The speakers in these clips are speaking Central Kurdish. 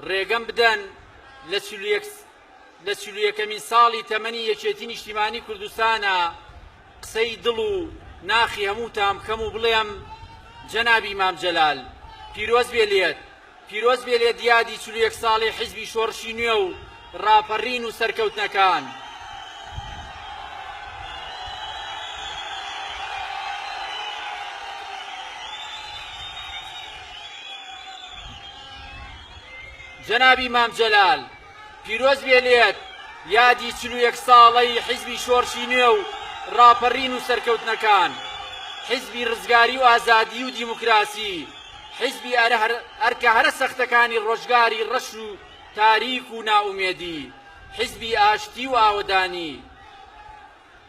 ڕێگەم بدەن لە چلوویەکەمین ساڵی تەمەنی یەکێتی نیشتیمانی کوردستانە قسەی دڵ و ناخی هەمووتان بکەم و بڵێم جەنابی مام جەلال پیرۆز بێ لێت یادی 41 ساڵی حیزبی شۆڕشی نوێ و ڕاپەڕین و سەرکەوتنەکان. جەنابی مام جەلال پیرۆز بێ لێت یادی 41 ساڵەی حیزبی شۆڕشی نوێ و ڕاپەڕین و سەرکەوتنەکان، حیزبی ڕزگاری و ئازادی و دیموکراسی، حیزبی ئەرکە هەرە سەختەکانی ڕۆژگاری ڕەش و تاریک و ناومێدی، حیزبی ئاشتی و ئاوەدانی.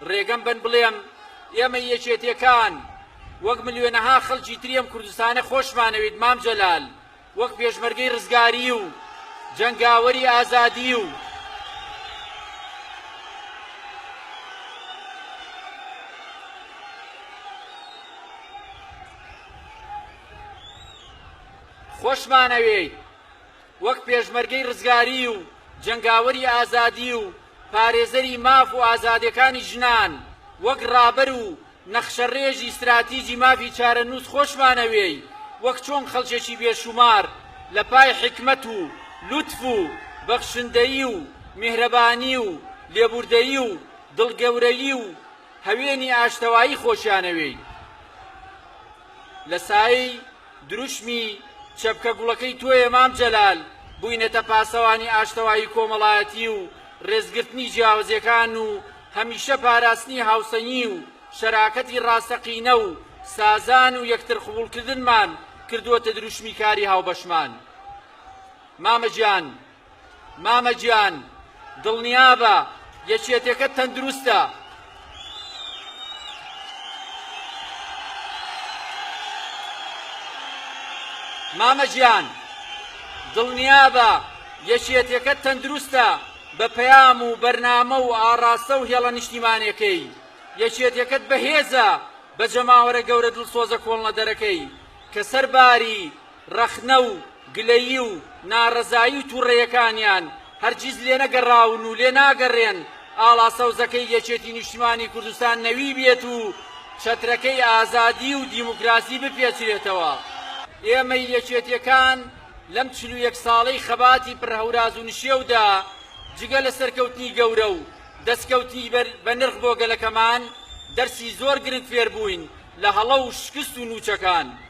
ڕێگەم بن بڵێم ئێمە یەکێتیەکان وەک ملیۆنەها خەڵکی تریم کوردستانە خۆشمانەوێت مام جەلال، وەک پێشمەرگەی ڕزگاری و جەنگاوەری ئازادی و خۆشمانەوێت وەک پێشمەرگەی ڕزگاری و جەنگاوەری ئازادی و پارێزەری ماف و ئازادیەکانی ژنان، وەک ڕابەر و نەخشەڕێژی استراتیجی مافی چارەنووس خۆشمانەوێی، وەک چۆن خەڵکێکی بێشومار لە پای حکمت و لوتف و بەخشندەیی و میهرەبانی و لێبوردەیی و دڵگەورەیی و هەوێنی ئاشتەوایی خۆشیانەوێی. لە سایەی دروشمی چەپکە گوڵەکەی تۆیە مام جەلال بووینەتە پاسەوانی ئاشتەوایی کۆمەڵایەتی و ڕێزگرتنی جیاوازیەکان و هەمیشە پاراستنی هاوسەنگی و شەراکەتی ڕاستەقینە و سازان و یەکتر قبوڵکردنمان کردووەتە دروشمی کاری هاوبەشمان. مامە گیان دڵنیابە یەکێتیەکەت تەندروستە. مامە گیان دڵنیابە یەکێتیەکەت تەندروستە بە پەیام و بەرنامە و ئاڕاستە و هێڵە نیشتیمانیەکەی. یەکێتیەکەت بەهێزە بە جەماوەرە گەورە دڵسۆزە کۆڵنە دەرەکەی کە سەرباری ڕەخنە و گلەیی و ناڕەزایی و تووڕێیەکانیان هەرگیز لێ نەگەڕاون و لێ ناگەڕێن ئاڵا سەوزەکەی یەکێتی نیشتیمانی کوردستان نەوی بێت و چەترەکەی ئازادی و دیموکراسی بپێچرێتەوە. ئێمە یەکێتیەکان لەم 41 ساڵەی خەباتی پڕهەوراز و نشێودا جگە لە سەرکەوتنی گەورە و دەستکەوتی بە نرخ بۆ گەلەکەمان دەرسی زۆر گرنگ فێر بووین لە هەڵە و شکست و نوچەکان.